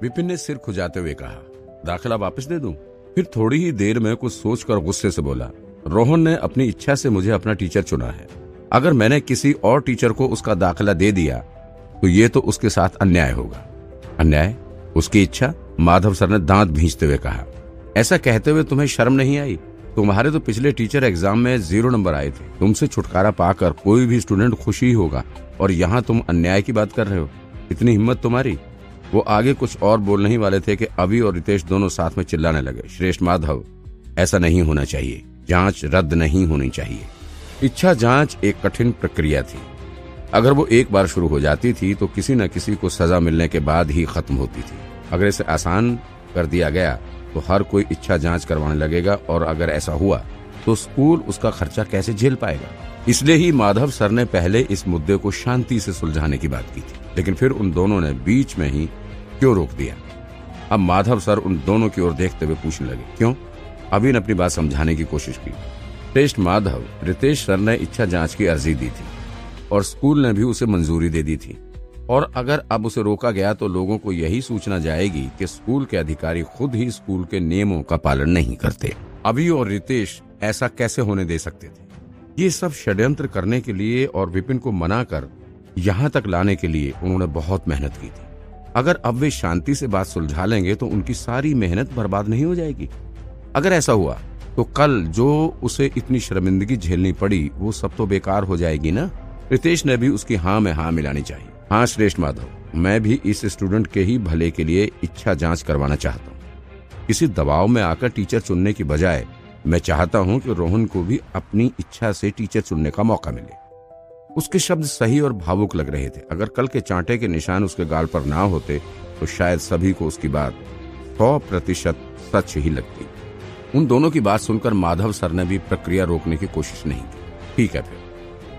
विपिन ने सिर खुजाते हुए कहा, दाखिला वापस दे दूं? फिर थोड़ी ही देर में कुछ सोचकर गुस्से से बोला, रोहन ने अपनी इच्छा से मुझे अपना टीचर चुना है। अगर मैंने किसी और टीचर को उसका दाखिला दे दिया तो ये तो उसके साथ अन्याय होगा। अन्याय? उसकी इच्छा? माधव सर ने दांत भींचते हुए कहा। ऐसा कहते हुए तुम्हें शर्म नहीं आई? तुम्हारे तो पिछले टीचर एग्जाम में 0 नंबर आए थे। तुमसे छुटकारा पाकर कोई भी स्टूडेंट खुशी होगा और यहाँ तुम अन्याय की बात कर रहे हो। इतनी हिम्मत तुम्हारी? वो आगे कुछ और बोलने ही वाले थे कि अभी और रितेश दोनों साथ में चिल्लाने लगे, श्रेष्ठ माधव, ऐसा नहीं होना चाहिए। जांच रद्द नहीं होनी चाहिए। इच्छा जांच एक कठिन प्रक्रिया थी। अगर वो एक बार शुरू हो जाती थी तो किसी न किसी को सजा मिलने के बाद ही खत्म होती थी। अगर इसे आसान कर दिया गया तो हर कोई इच्छा जांच करवाने लगेगा, और अगर ऐसा हुआ तो स्कूल उसका खर्चा कैसे झेल पाएगा। इसलिए ही माधव सर ने पहले इस मुद्दे को शांति से सुलझाने की बात की थी, लेकिन फिर उन दोनों ने बीच में ही क्यों रोक दिया। अब माधव सर उन दोनों की ओर देखते हुए पूछने लगे, क्यों? अभी ने अपनी बात समझाने की कोशिश की। श्रेष्ठ माधव, रितेश सर ने इच्छा जांच की अर्जी दी थी और स्कूल ने भी उसे मंजूरी दे दी थी, और अगर अब उसे रोका गया तो लोगों को यही सूचना जाएगी कि स्कूल के अधिकारी खुद ही स्कूल के नियमों का पालन नहीं करते। अभी और रितेश ऐसा कैसे होने दे सकते थे? ये सब षड्यंत्र करने के लिए और विपिन को मना कर यहाँ तक लाने के लिए उन्होंने बहुत मेहनत की थी। अगर अब वे शांति से बात सुलझा लेंगे तो उनकी सारी मेहनत बर्बाद नहीं हो जाएगी। अगर ऐसा हुआ तो कल जो उसे इतनी शर्मिंदगी झेलनी पड़ी वो सब तो बेकार हो जाएगी ना। रितेश ने भी उसकी हाँ में हाँ मिलानी चाहिए। हाँ श्रेष्ठ माधव, मैं भी इस स्टूडेंट के ही भले के लिए इच्छा जांच करवाना चाहता हूँ। किसी दबाव में आकर टीचर चुनने की बजाय मैं चाहता हूँ कि रोहन को भी अपनी इच्छा से टीचर चुनने का मौका मिले। उसके शब्द सही और भावुक लग रहे थे। अगर कल के चांटे के निशान उसके गाल पर ना होते तो शायद सभी को उसकी बात 100% सच ही लगती। उन दोनों की बात सुनकर माधव सर ने भी प्रक्रिया रोकने की कोशिश नहीं की। ठीक है, फिर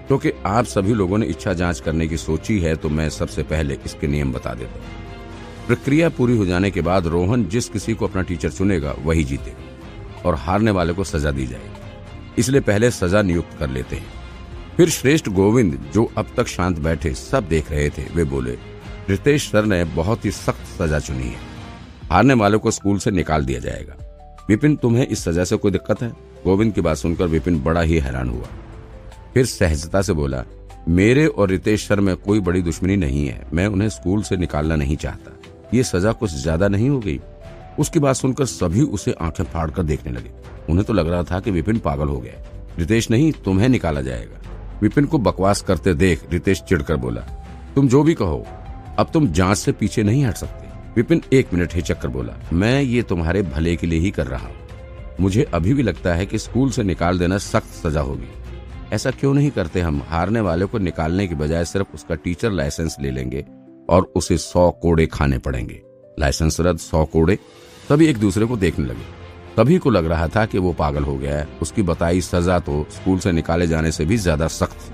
क्योंकि आप सभी लोगों ने इच्छा जांच करने की सोची है तो मैं सबसे पहले इसके नियम बता देता हूँ। प्रक्रिया पूरी हो जाने के बाद रोहन जिस किसी को अपना टीचर चुनेगा वही जीतेगा और हारने वाले को सजा दी जाएगी। इसलिए पहले सजा नियुक्त कर लेते हैं। फिर श्रेष्ठ गोविंद, जो अब तक शांत बैठे सब देख रहे थे, वे बोले, रितेश सर ने बहुत ही सख्त सजा चुनी है। हारने वाले को स्कूल से निकाल दिया जाएगा। विपिन, तुम्हें इस सजा से कोई दिक्कत है? गोविंद की बात सुनकर विपिन बड़ा ही हैरान हुआ। फिर सहजता से बोला, मेरे और रितेश सर में कोई बड़ी दुश्मनी नहीं है। मैं उन्हें स्कूल से निकालना नहीं चाहता। ये सजा कुछ ज्यादा नहीं हो गई? उसकी बात सुनकर सभी उसे आंखें फाड़कर देखने लगे। उन्हें तो लग रहा था कि विपिन पागल हो गया। रितेश नहीं, तुम्हें निकाला जाएगा। विपिन को बकवास करते देख रितेश चिढ़कर बोला, तुम जो भी कहो, अब तुम जांच से पीछे नहीं हट सकते। विपिन 1 मिनट हिचक कर बोला, मैं ये तुम्हारे भले के लिए ही कर रहा हूँ। मुझे अभी भी लगता है कि स्कूल से निकाल देना सख्त सजा होगी। ऐसा क्यों नहीं करते हम? हारने वाले को निकालने की बजाय सिर्फ उसका टीचर लाइसेंस ले लेंगे और उसे 100 कोड़े खाने पड़ेंगे। लाइसेंस रद्द, 100 कोड़े। सभी एक दूसरे को देखने लगे। सभी को लग रहा था कि वो पागल हो गया है। उसकी बताई सजा तो स्कूल से निकाले जाने से भी ज्यादा सख्त।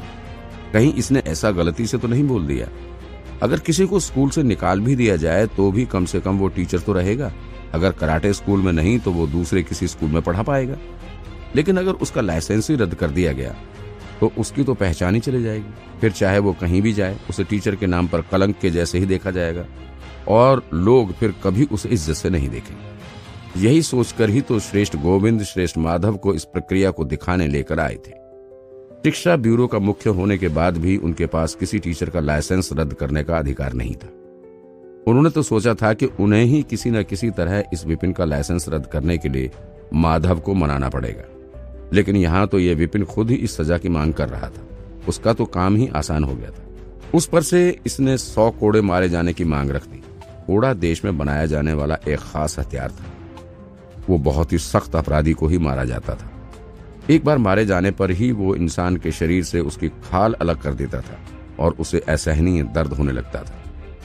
कहीं इसने ऐसा गलती से तो नहीं बोल दिया? अगर किसी को स्कूल से निकाल भी दिया जाए तो भी कम से कम वो टीचर तो रहेगा। अगर कराटे स्कूल में नहीं तो वो दूसरे किसी स्कूल में पढ़ा पाएगा। लेकिन अगर उसका लाइसेंस ही रद्द कर दिया गया तो उसकी तो पहचान ही चली जाएगी। फिर चाहे वो कहीं भी जाए, उसे टीचर के नाम पर कलंक के जैसे ही देखा जाएगा और लोग फिर कभी उसे इज्जत से नहीं देखेंगे। यही सोचकर ही तो श्रेष्ठ गोविंद श्रेष्ठ माधव को इस प्रक्रिया को दिखाने लेकर आए थे। शिक्षा ब्यूरो का मुख्य होने के बाद भी उनके पास किसी टीचर का लाइसेंस रद्द करने का अधिकार नहीं था। उन्होंने तो सोचा था कि उन्हें ही किसी न किसी तरह इस विपिन का लाइसेंस रद्द करने के लिए माधव को मनाना पड़ेगा। लेकिन यहाँ तो ये विपिन खुद ही इस सजा की मांग कर रहा था। उसका तो काम ही आसान हो गया था। उस पर से इसने 100 कोड़े मारे जाने की मांग रख दी। कोड़ा देश में बनाया जाने वाला एक खास हथियार था। वो बहुत ही सख्त अपराधी को ही मारा जाता था। एक बार मारे जाने पर ही वो इंसान के शरीर से उसकी खाल अलग कर देता था और उसे असहनीय दर्द होने लगता था।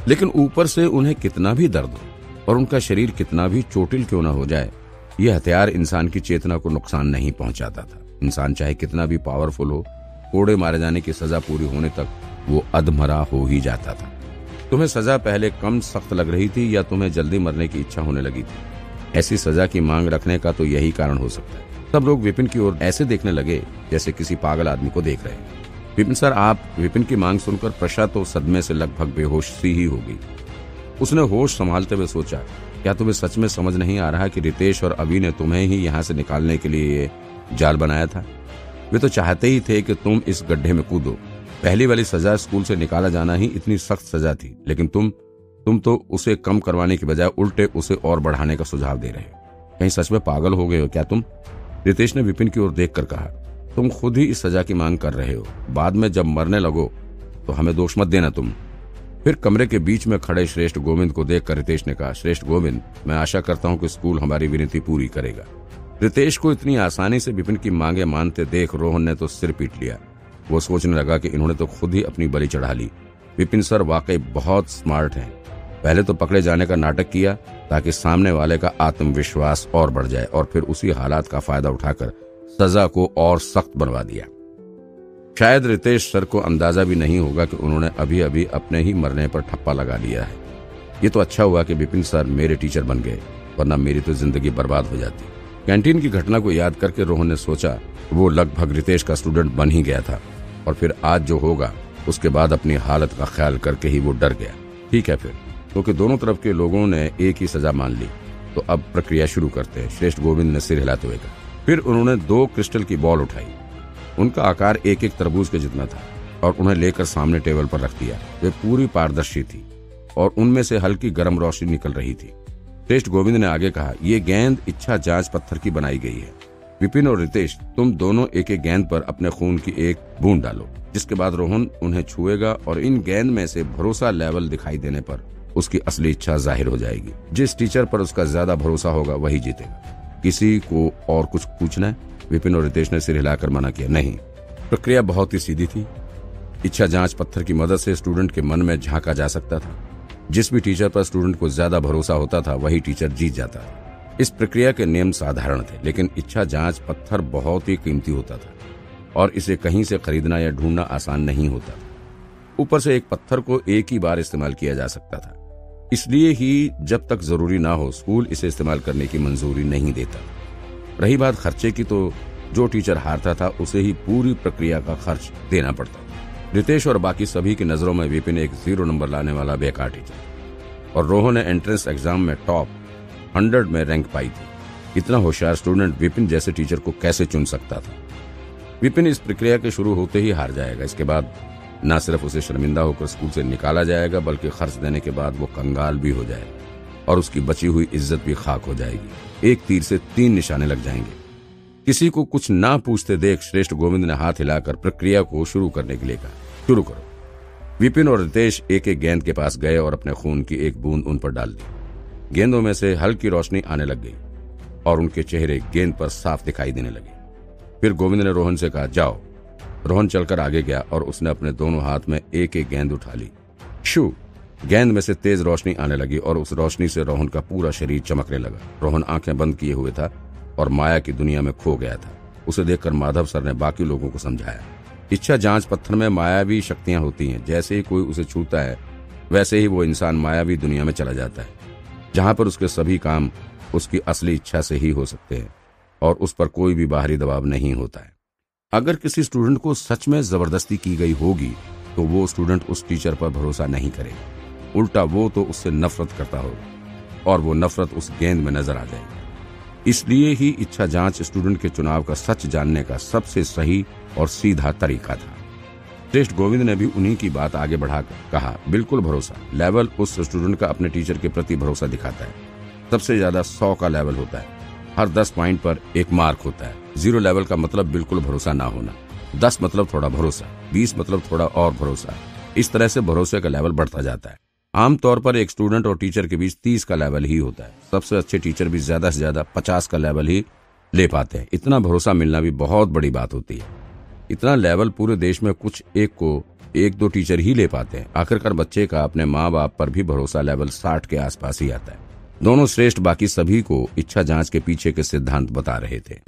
लेकिन ऊपर से उन्हें कितना भी दर्द हो और उनका शरीर कितना भी चोटिल क्यों न हो जाए, यह हथियार इंसान की चेतना को नुकसान नहीं पहुंचाता था। इंसान चाहे कितना भी पावरफुल हो, कोड़े मारे जाने की सजा पूरी होने तक वो अधमरा हो ही जाता था। तुम्हें सजा पहले कम सख्त लग रही थी या तुम्हें जल्दी मरने की इच्छा होने लगी थी? ऐसी सजा की मांग रखने का तो यही कारण हो सकता है। सब लोग विपिन की ओर ऐसे देखने लगे जैसे किसी पागल आदमी को देख रहे हैं। विपिन सर, आप? विपिन की मांग सुनकर प्रशा तो सदमे से लगभग बेहोश सी ही हो गई। उसने होश संभालते हुए सोचा, क्या तुम्हें सच में समझ नहीं आ रहा कि रितेश और अभी ने तुम्हें ही यहाँ से निकालने के लिए ये जाल बनाया था? वे तो चाहते ही थे कि तुम इस गड्ढे में कूदो। पहली वाली सजा स्कूल से निकाला जाना ही इतनी सख्त सजा थी, लेकिन तुम तो उसे कम करवाने की बजाय उल्टे उसे और बढ़ाने का सुझाव दे रहे हो। कहीं सच में पागल हो गए हो क्या तुम? रितेश ने विपिन की ओर देखकर कहा, तुम खुद ही इस सजा की मांग कर रहे हो। बाद में जब मरने लगो तो हमें दोष मत देना तुम। फिर कमरे के बीच में खड़े श्रेष्ठ गोविंद को देखकर रितेश ने कहा, श्रेष्ठ गोविंद, मैं आशा करता हूं कि स्कूल हमारी विनती पूरी करेगा। रितेश को इतनी आसानी से विपिन की मांगे मानते देख रोहन ने तो सिर पीट लिया। वो सोचने लगा कि इन्होंने तो खुद ही अपनी बलि चढ़ा ली। विपिन सर वाकई बहुत स्मार्ट हैं। पहले तो पकड़े जाने का नाटक किया ताकि सामने वाले का आत्मविश्वास और बढ़ जाए, और फिर उसी हालात का फायदा उठाकर सजा को और सख्त बनवा दिया। शायद रितेश सर को अंदाजा भी नहीं होगा कि उन्होंने अभी अभी अपने ही मरने पर ठप्पा लगा लिया है। ये तो अच्छा हुआ कि विपिन सर मेरे टीचर बन गए, वरना मेरी तो जिंदगी बर्बाद हो जाती। कैंटीन की घटना को याद करके रोहन ने सोचा, वो लगभग रितेश का स्टूडेंट बन ही गया था, और फिर आज जो होगा उसके बाद अपनी हालत का ख्याल करके ही वो डर गया। ठीक है फिर, क्योंकि दोनों तरफ के लोगों ने एक ही सजा मान ली, तो अब प्रक्रिया शुरू करते हैं, श्रेष्ठ गोविंद ने सिर हिलाते हुए कहा। फिर उन्होंने 2 क्रिस्टल की बॉल उठाई। उनका आकार एक तरबूज के जितना था, और उन्हें लेकर सामने टेबल पर रख दिया। वे पूरी पारदर्शी थी और उनमें से हल्की गर्म रोशनी निकल रही थी। श्रेष्ठ गोविंद ने आगे कहा, ये गेंद इच्छा जांच पत्थर की बनाई गई है। विपिन और रितेश, तुम दोनों एक गेंद पर अपने खून की एक बूंद डालो, जिसके बाद रोहन उन्हें छुएगा और इन गेंद में से भरोसा लेवल दिखाई देने पर उसकी असली इच्छा जाहिर हो जाएगी। जिस टीचर पर उसका ज्यादा भरोसा होगा वही जीतेगा। किसी को और कुछ पूछना है? विपिन और रितेश ने सिर हिलाकर मना किया। नहीं। प्रक्रिया बहुत ही सीधी थी। इच्छा जांच पत्थर की मदद से स्टूडेंट के मन में झांका जा सकता था। जिस भी टीचर पर स्टूडेंट को ज्यादा भरोसा होता था वही टीचर जीत जाता था। इस प्रक्रिया के नियम साधारण थे, लेकिन इच्छा जांच पत्थर बहुत ही कीमती होता था और इसे कहीं से खरीदना या ढूंढना आसान नहीं होता था। ऊपर से एक पत्थर को एक ही बार इस्तेमाल किया जा सकता था, इसलिए ही जब तक जरूरी ना हो स्कूल इसे इस्तेमाल करने की मंजूरी नहीं देता। रही बात खर्चे की, तो जो टीचर हारता था उसे ही पूरी प्रक्रिया का खर्च देना पड़ता था। रितेश और बाकी सभी की नजरों में विपिन एक 0 नंबर लाने वाला बेकार टीचर, और रोहन ने एंट्रेंस एग्जाम में टॉप 100 में रैंक पाई थी। इतना होशियार स्टूडेंट विपिन जैसे टीचर को कैसे चुन सकता था? विपिन इस प्रक्रिया के शुरू होते ही हार जाएगा। इसके बाद न सिर्फ उसे शर्मिंदा होकर स्कूल से निकाला जाएगा, बल्कि खर्च देने के बाद वो कंगाल भी हो जाएगा और उसकी बची हुई इज्जत भी खाक हो जाएगी। एक तीर से 3 निशाने लग जाएंगे। किसी को कुछ ना पूछते देख श्रेष्ठ गोविंद ने हाथ हिलाकर प्रक्रिया को शुरू करने के लिए कहा, शुरू करो। विपिन और रितेश एक गेंद के पास गए और अपने खून की एक बूंद उन पर डाल दी। गेंदों में से हल्की रोशनी आने लग गई और उनके चेहरे गेंद पर साफ दिखाई देने लगे। फिर गोविंद ने रोहन से कहा, जाओ। रोहन चलकर आगे गया और उसने अपने दोनों हाथ में एक गेंद उठा ली। शू! गेंद में से तेज रोशनी आने लगी और उस रोशनी से रोहन का पूरा शरीर चमकने लगा। रोहन आंखें बंद किए हुए था और माया की दुनिया में खो गया था। उसे देखकर माधव सर ने बाकी लोगों को समझाया, इच्छा जांच पत्थर में मायावी शक्तियां होती हैं। जैसे ही कोई उसे छूता है वैसे ही वो इंसान मायावी दुनिया में चला जाता है, जहां पर उसके सभी काम उसकी असली इच्छा से ही हो सकते हैं और उस पर कोई भी बाहरी दबाव नहीं होता है। अगर किसी स्टूडेंट को सच में जबरदस्ती की गई होगी तो वो स्टूडेंट उस टीचर पर भरोसा नहीं करेगा, उल्टा वो तो उससे नफरत करता होगा और वो नफरत उस गेंद में नजर आ जाएगी। इसलिए ही इच्छा जांच स्टूडेंट के चुनाव का सच जानने का सबसे सही और सीधा तरीका था। श्रेष्ठ गोविंद ने भी उन्हीं की बात आगे बढ़ाकर कहा, बिल्कुल भरोसा लेवल उस स्टूडेंट का अपने टीचर के प्रति भरोसा दिखाता है। सबसे ज्यादा 100 का लेवल होता है। हर 10 पॉइंट पर एक मार्क होता है। 0 लेवल का मतलब बिल्कुल भरोसा ना होना, 10 मतलब थोड़ा भरोसा, 20 मतलब थोड़ा और भरोसा। इस तरह से भरोसे का लेवल बढ़ता जाता है। आमतौर पर एक स्टूडेंट और टीचर के बीच 30 का लेवल ही होता है। सबसे अच्छे टीचर भी ज्यादा से ज्यादा 50 का लेवल ही ले पाते हैं। इतना भरोसा मिलना भी बहुत बड़ी बात होती है। इतना लेवल पूरे देश में कुछ 1-2 टीचर ही ले पाते हैं। आखिरकार बच्चे का अपने माँ बाप पर भी भरोसा लेवल 60 के आसपास ही आता है। दोनों श्रेष्ठ बाकी सभी को इच्छा जांच के पीछे के सिद्धांत बता रहे थे।